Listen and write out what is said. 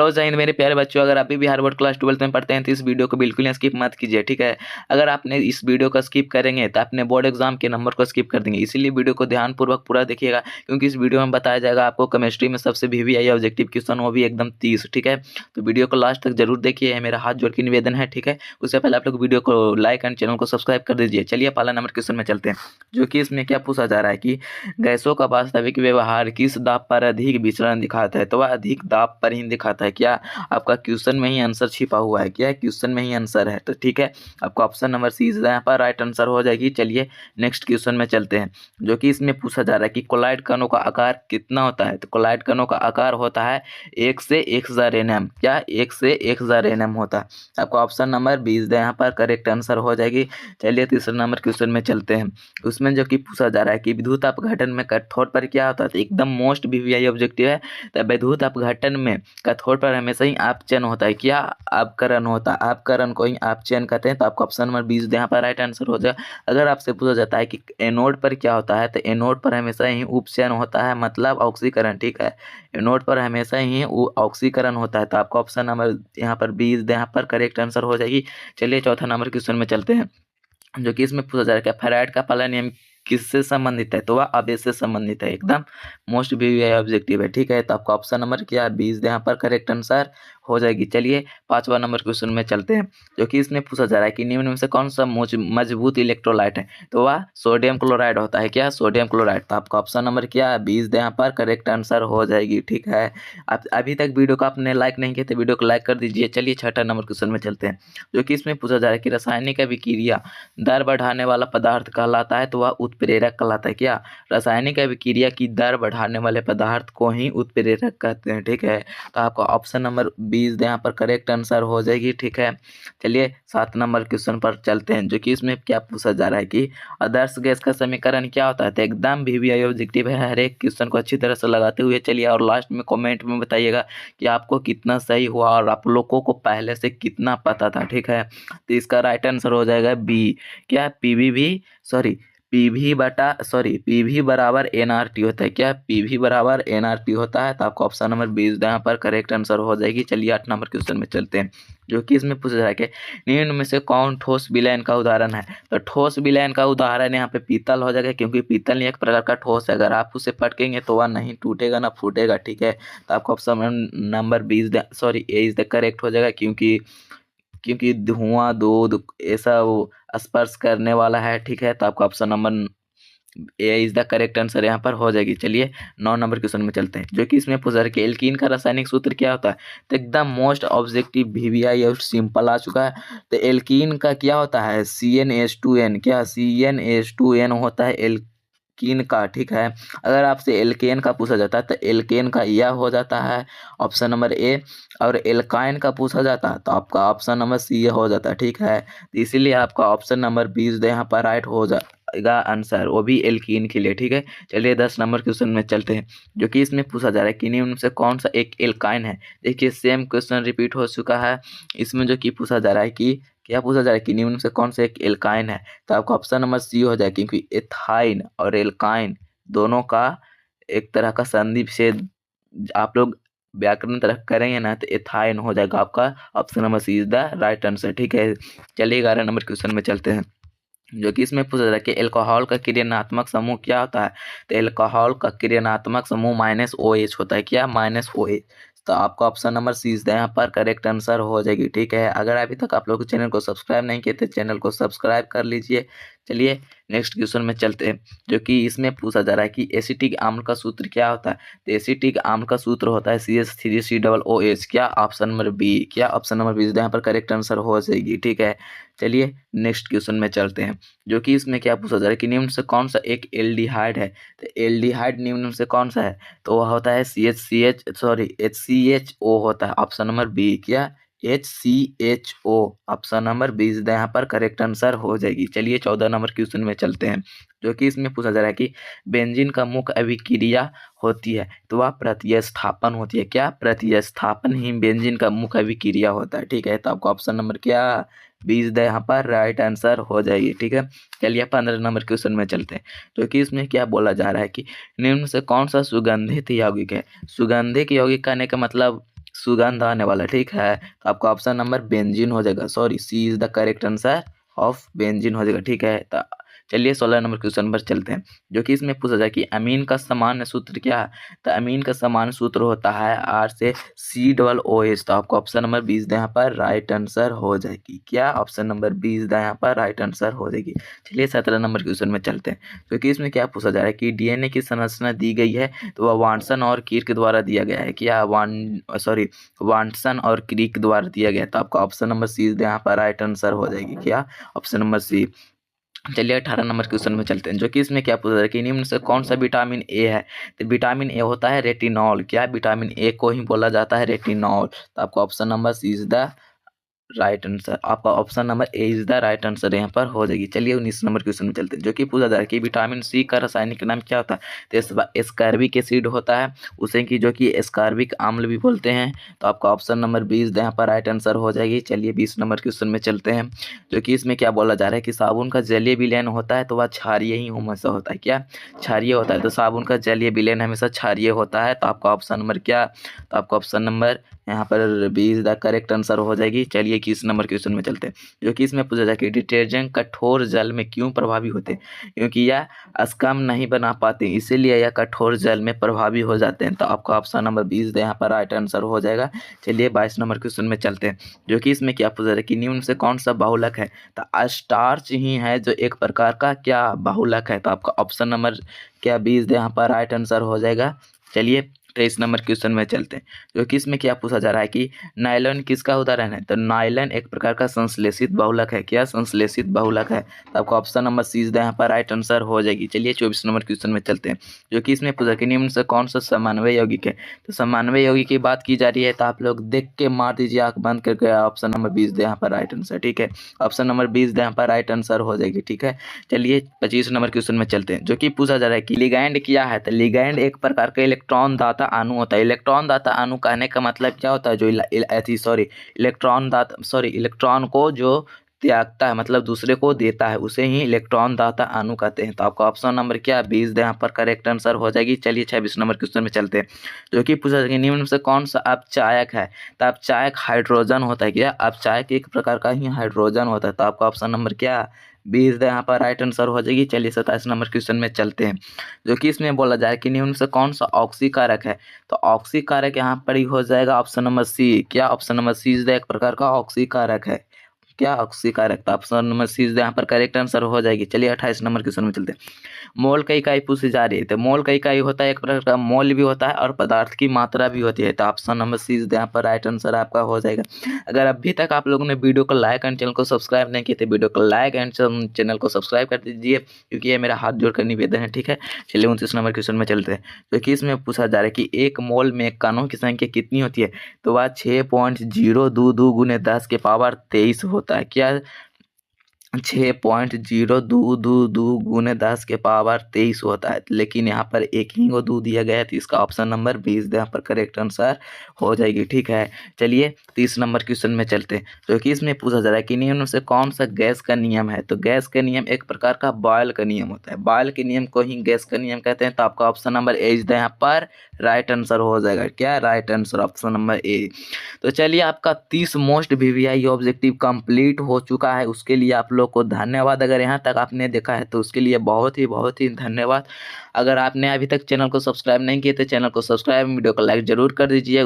तो जय हिंद मेरे प्यारे बच्चों, अगर अभी भी हर वर्ड क्लास 12th में पढ़ते हैं तो इस वीडियो को बिल्कुल स्किप मत कीजिए, ठीक है। अगर आपने इस वीडियो को स्किप करेंगे तो अपने बोर्ड एग्जाम के नंबर को स्किप कर देंगे, इसीलिए वीडियो को ध्यानपूर्वक पूरा देखिएगा, क्योंकि इस वीडियो में बताया जाएगा आपको केमिस्ट्री में सबसे वीवीआई ऑब्जेक्टिव क्वेश्चन, वो भी एकदम 30, ठीक है। तो वीडियो को लास्ट तक जरूर देखिए, है मेरा हाथ जोड़ के निवेदन है, ठीक है। उससे पहले आप लोग वीडियो को लाइक एंड चैनल को सब्सक्राइब कर दीजिए। चलिए पहला नंबर क्वेश्चन में चलते हैं, जो कि इसमें क्या पूछा जा रहा है कि गैसों का वास्तविक व्यवहार किस दाब पर अधिक विचलन दिखाता है, तो वह अधिक दाब पर ही दिखाता है। क्या आपका क्वेश्चन में ही आंसर छिपा हुआ है, क्या क्वेश्चन में ही आंसर है, तो ठीक है। आपका ऑप्शन नंबर सी यहाँ पर राइट आंसर हो जाएगी। चलिए नेक्स्ट क्वेश्चन में चलते हैं, जो कि इसमें पूछा जा रहा है कि कोलाइड कणों का आकार कितना होता है, तो कोलाइड कणों का आकार होता है 1 से 1000 nm, क्या 1 से 1000 nm होता है। आपका ऑप्शन नंबर 20 यहाँ पर करेक्ट आंसर हो जाएगी। चलिए तीसरे नंबर क्वेश्चन में चलते हैं, उसमें जो कि पूछा जा रहा है कि विद्युत अपघटन में कैथोड पर क्या होता है, तो एकदम मोस्ट वीवीआई ऑब्जेक्टिव है। तो विद्युत अपघटन में कैथोड पर हमेशा ही आपचयन होता है, क्या अपकरण होता है, अपकरण को ही आपचयन कहते हैं। तो आपका ऑप्शन नंबर 20 यहाँ पर राइट आंसर हो जाए। अगर आपसे पूछा जाता है कि एनोड पर क्या होता है, तो एनोड पर हमेशा ही उपचयन होता है, मतलब ऑक्सीकरण, ठीक है। एनोड पर हमेशा ही ऑक्सीकरण होता है। तो आपका ऑप्शन नंबर यहाँ पर 20 यहाँ पर करेक्ट आंसर हो जाएगी। चलिए चौथा नंबर क्वेश्चन में चलते हैं, जो कि इसमें पूछा जा रहा है कि फैराड का पहला नियम किससे संबंधित है, तो वह आवेश से संबंधित है, एकदम मोस्ट वीवीआई ऑब्जेक्टिव है, ठीक है। तो आपका ऑप्शन नंबर क्या 20 यहाँ पर करेक्ट आंसर हो जाएगी। चलिए पांचवा नंबर क्वेश्चन में चलते हैं, जो कि इसमें पूछा जा रहा है कि निम्न में से कौन सा मजबूत इलेक्ट्रोलाइट है, तो वह सोडियम क्लोराइड होता है, क्या सोडियम क्लोराइड। तो आपका ऑप्शन नंबर क्या 20 यहाँ पर करेक्ट आंसर हो जाएगी, ठीक है। आप अभी तक वीडियो को आपने लाइक नहीं किया तो वीडियो को लाइक कर दीजिए। चलिए छठा नंबर क्वेश्चन में चलते हैं, जो कि इसमें पूछा जा रहा है कि रासायनिक अभिक्रिया दर बढ़ाने वाला पदार्थ कहलाता है, तो वह उत्प्रेरक कहलाता है, क्या रासायनिक अभिक्रिया की दर बढ़ाने वाले पदार्थ को ही उत्प्रेरक कहते हैं, ठीक है। तो आपका ऑप्शन नंबर 20 यहाँ पर करेक्ट आंसर हो जाएगी, ठीक है। चलिए 7 नंबर क्वेश्चन पर चलते हैं, जो कि इसमें क्या पूछा जा रहा है कि आदर्श गैस का समीकरण क्या होता है, तो एकदम वीवीआई ऑब्जेक्टिव है, हर एक क्वेश्चन को अच्छी तरह से लगाते हुए चलिए, और लास्ट में कमेंट में बताइएगा कि आपको कितना सही हुआ और आप लोगों को पहले से कितना पता था, ठीक है। तो इसका राइट आंसर हो जाएगा बी, क्या पीवी बराबर एनआरटी होता है, क्या पीवी बराबर एनआरटी होता है। तो आपका ऑप्शन नंबर 20 यहाँ पर करेक्ट आंसर हो जाएगी। चलिए 8 नंबर क्वेश्चन में चलते हैं, जो कि इसमें पूछा जा रहा है कि निम्न में से कौन ठोस विलयन का उदाहरण है, तो ठोस विलयन का उदाहरण यहाँ पे पीतल हो जाएगा, क्योंकि पीतल एक प्रकार का ठोस है, अगर आप उसे पटकेंगे तो वह नहीं टूटेगा ना फूटेगा, ठीक है। तो आपका option number 20 A is the correct हो जाएगा, क्योंकि धुआं दूध ऐसा वो स्पर्श करने वाला है, ठीक है। तो आपका option number A is the correct answer यहाँ पर हो जाएगी। चलिए 9 नंबर क्वेश्चन में चलते हैं, जो कि इसमें पूछा है कि एल्कीन का रासायनिक सूत्र क्या होता है, तो एकदम मोस्ट ऑब्जेक्टिव वीवीआई और सिंपल आ चुका है। तो एल्कीन का क्या होता है CnH2n, क्या CnH2n होता है एल्कीन का, ठीक है। अगर आपसे एल्केन का पूछा जाता है तो एल्केन का यह हो जाता है ऑप्शन नंबर ए, और एल्काइन का पूछा जाता है तो आपका ऑप्शन नंबर सी हो जाता है, ठीक है। तो इसीलिए आपका ऑप्शन नंबर 20 यहाँ पर राइट हो जाएगा आंसर, वो भी एल्कीन के लिए, ठीक है। चलिए 10 नंबर क्वेश्चन में चलते हैं, जो कि इसमें पूछा जा रहा है कि निम्न से कौन सा एक एल्काइन है। देखिए सेम क्वेश्चन रिपीट हो चुका है, इसमें जो कि पूछा जा रहा है कि क्या पूछा जा रहा है कि निम्न से कौन सा एक एल्काइन है। तो आपका ऑप्शन नंबर सी हो जाए, क्योंकि एथाइन और एल्काइन दोनों का एक तरह का संधि विच्छेद आप लोग व्याकरण तरह करेंगे ना, तो एथाइन हो जाएगा। आपका option number C is the right answer, ठीक है। चलिए 11 नंबर क्वेश्चन में चलते हैं, जो कि इसमें पूछा जा रहा है कि एल्कोहल का क्रियात्मक समूह क्या होता है, तो एल्कोहल का क्रियात्मक समूह -OH होता है, क्या -OH। तो आपका ऑप्शन नंबर सी यहाँ पर करेक्ट आंसर हो जाएगी, ठीक है। अगर अभी तक आप लोग चैनल को सब्सक्राइब नहीं किए तो चैनल को सब्सक्राइब कर लीजिए। चलिए नेक्स्ट क्वेश्चन में चलते हैं, जो कि इसमें पूछा जा रहा है कि एसिटिक अम्ल का सूत्र क्या होता है, तो एसिटिक अम्ल का सूत्र होता है CH3COOH, क्या ऑप्शन नंबर बी, क्या ऑप्शन नंबर 20 यहाँ पर करेक्ट आंसर हो जाएगी, ठीक है। चलिए नेक्स्ट क्वेश्चन में चलते हैं, जो कि इसमें क्या पूछा जा रहा है कि निम्न से कौन सा एक एल्डिहाइड है, तो एल्डिहाइड निम्न से कौन सा है, तो वह होता है HCHO होता है, ऑप्शन नंबर बी, क्या HCHO, ऑप्शन नंबर 20 यहाँ पर करेक्ट आंसर हो जाएगी। चलिए 14 नंबर क्वेश्चन में चलते हैं, जो कि इसमें पूछा जा रहा है कि बेंजीन का मुख्य अभिक्रिया होती है, तो वह प्रतिस्थापन होती है, क्या प्रतिस्थापन ही बेंजीन का मुख्य अभिक्रिया होता है, ठीक है। तो आपको ऑप्शन नंबर क्या 20 यहाँ पर राइट आंसर हो जाएगी, ठीक है। चलिए 15 नंबर क्वेश्चन में चलते हैं, जो कि इसमें क्या बोला जा रहा है कि निम्न से कौन सा सुगंधित यौगिक है। सुगंधित यौगिक कहने का मतलब सुगंध आने वाला, ठीक है। तो आपका ऑप्शन नंबर बेंजीन हो जाएगा, sorry C is the correct answer of benzene हो जाएगा, ठीक है। तो चलिए 16 नंबर क्वेश्चन पर चलते हैं, जो कि इसमें पूछा जाए कि अमीन का सामान्य सूत्र क्या है। तो अमीन का सामान्य सूत्र होता है आर से COOH। तो आपको ऑप्शन नंबर 20 यहाँ पर राइट आंसर हो जाएगी। क्या ऑप्शन नंबर 20 यहाँ पर राइट आंसर हो जाएगी। चलिए 17 नंबर क्वेश्चन में चलते हैं, क्योंकि इसमें क्या पूछा जा रहा है कि DNA की संरचना दी गई है, तो वह वाटसन और क्रिक द्वारा दिया गया है। क्या वाटसन और क्रिक द्वारा दिया गया है। तो आपका ऑप्शन नंबर सी यहाँ पर राइट आंसर हो जाएगी। क्या ऑप्शन नंबर सी। चलिए 18 नंबर क्वेश्चन में चलते हैं, जो कि इसमें क्या पूछा जा रहा है कि निम्न से कौन सा विटामिन ए है। तो विटामिन ए होता है रेटिनॉल। क्या विटामिन ए को ही बोला जाता है रेटिनॉल। तो आपका option number C is the right answer, आपका option number A is the right answer यहाँ पर हो जाएगी। चलिए 19 नंबर क्वेश्चन में चलते हैं, जो कि पूछा जा रहा है कि विटामिन सी का रासायनिक नाम क्या होता है। तो एस्कॉर्बिक एसिड होता है, उसे की जो कि एस्कॉर्बिक अम्ल भी बोलते हैं। तो आपका ऑप्शन नंबर 20 यहाँ पर राइट आंसर हो जाएगी। चलिए 20 नंबर क्वेश्चन में चलते हैं, जो कि इसमें क्या बोला जा रहा है कि साबुन का जलीय विलयन होता है तो वह क्षारीय ही हमेशा होता है। क्या क्षारीय होता है। तो साबुन का जलीय विलयन हमेशा क्षारीय होता है। तो आपका ऑप्शन नंबर क्या, तो आपका ऑप्शन नंबर यहाँ पर 20 द करेक्ट आंसर हो जाएगी। चलिए 21 नंबर क्वेश्चन में चलते हैं, जो कि इसमें पूछा जाए कि डिटर्जेंट कठोर जल में क्यों प्रभावी होते हैं। क्योंकि यह अस्कम नहीं बना पाते, इसीलिए यह कठोर जल में प्रभावी हो जाते हैं। तो आपका ऑप्शन नंबर 20 यहाँ पर राइट आंसर हो जाएगा। चलिए 22 नंबर क्वेश्चन में चलते हैं, जो कि इसमें क्या पूछा जाए कि निम्न से कौन सा बहुलक है। तो स्टार्च ही है जो एक प्रकार का क्या बहुलक है। तो आपका ऑप्शन नंबर क्या 20 यहाँ पर राइट आंसर हो जाएगा। चलिए 23 नंबर क्वेश्चन में चलते हैं, जो कि इसमें क्या पूछा जा रहा है कि नायलॉन किसका उदाहरण है। तो नायलॉन एक प्रकार का संश्लेषित बहुलक है। क्या संश्लेषित बहुलक है। तो आपका ऑप्शन नंबर सी यहाँ पर राइट आंसर हो जाएगी। चलिए 24 नंबर क्वेश्चन में चलते हैं, जो कि इसमें पूछा कि निम्न से कौन सा समन्वय यौगिक है। तो समन्वय यौगिक की बात की जा रही है, तो आप लोग देख के मार दीजिए आंख बंद करके। ऑप्शन नंबर 20 यहाँ पर राइट आंसर, ठीक है। ऑप्शन नंबर 20 यहाँ पर राइट आंसर हो जाएगी, ठीक है। चलिए 25 नंबर क्वेश्चन में चलते हैं, जो कि पूछा जा रहा है कि लिगैंड क्या है। तो लिगैंड एक प्रकार का इलेक्ट्रॉन दाता अणु होता है। इलेक्ट्रॉन दाता अणु कहने का मतलब क्या होता है, जो इलेक्ट्रॉन को जो त्यागता है, मतलब दूसरे को देता है, उसे ही इलेक्ट्रॉन दाता अणु कहते हैं। तो आपका ऑप्शन नंबर क्या 20 यहाँ पर करेक्ट आंसर हो जाएगी। चलिए 26 नंबर क्वेश्चन में चलते हैं, जो कि पूछा जाएगा निम्न से कौन सा अपचायक है। तो अपचायक हाइड्रोजन होता है। क्या अपचायक एक प्रकार का ही हाइड्रोजन होता है। तो आपका ऑप्शन नंबर क्या 20 यहाँ पर राइट आंसर हो जाएगी। चलिए 27 नंबर क्वेश्चन में चलते हैं, जो कि इसमें बोला जाए कि निम्न से कौन सा ऑक्सीकारक है। तो ऑक्सीकारक यहाँ पर ही हो जाएगा ऑप्शन नंबर सी। क्या ऑप्शन नंबर सी एक प्रकार का ऑक्सीकारक है। क्या ऑक्सीकारक। तो ऑप्शन नंबर सी यहाँ पर करेक्ट आंसर हो जाएगी। चलिए 28 नंबर क्वेश्चन में चलते हैं, मोल का इकाई पूछी जा रही है। तो मोल का इकाई होता है एक प्रकार का मोल भी होता है और पदार्थ की मात्रा भी होती है। तो ऑप्शन नंबर सी यहाँ पर राइट आंसर आपका हो जाएगा। अगर अभी तक आप लोगों ने वीडियो को लाइक एंड चैनल को सब्सक्राइब नहीं किए तो वीडियो को लाइक एंड चैनल को सब्सक्राइब कर दीजिए, क्योंकि ये मेरा हाथ जोड़कर निवेदन है, ठीक है। चलिए 29 नंबर क्वेश्चन में चलते हैं, जो कि इसमें पूछा जा रहा है कि एक मोल में कणों की संख्या कितनी होती है। तो वह 6.022 गुने 10 के पावर 23 होता है। क्या 6.0222 गुने 10 के पावर 23 होता है, लेकिन यहाँ पर एक ही को 2 दिया गया है। तो इसका ऑप्शन नंबर 20 यहाँ पर करेक्ट आंसर हो जाएगी, ठीक है। चलिए 30 नंबर क्वेश्चन में चलते हैं, जो कि इसमें पूछा जा रहा है कि निम्न से कौन सा गैस का नियम है। तो गैस का नियम एक प्रकार का बॉयल का नियम होता है। बॉयल के नियम को ही गैस का नियम कहते हैं। तो आपका ऑप्शन नंबर ए यहाँ पर राइट आंसर हो जाएगा। क्या राइट आंसर ऑप्शन नंबर ए। तो चलिए आपका 30 मोस्ट VVI ऑब्जेक्टिव कंप्लीट हो चुका है। उसके लिए आप लोग को धन्यवाद। अगर यहाँ तक आपने देखा है तो उसके लिए बहुत ही धन्यवाद। अगर आपने अभी तक चैनल को सब्सक्राइब नहीं किया तो चैनल को सब्सक्राइब, वीडियो को लाइक जरूर कर दीजिए।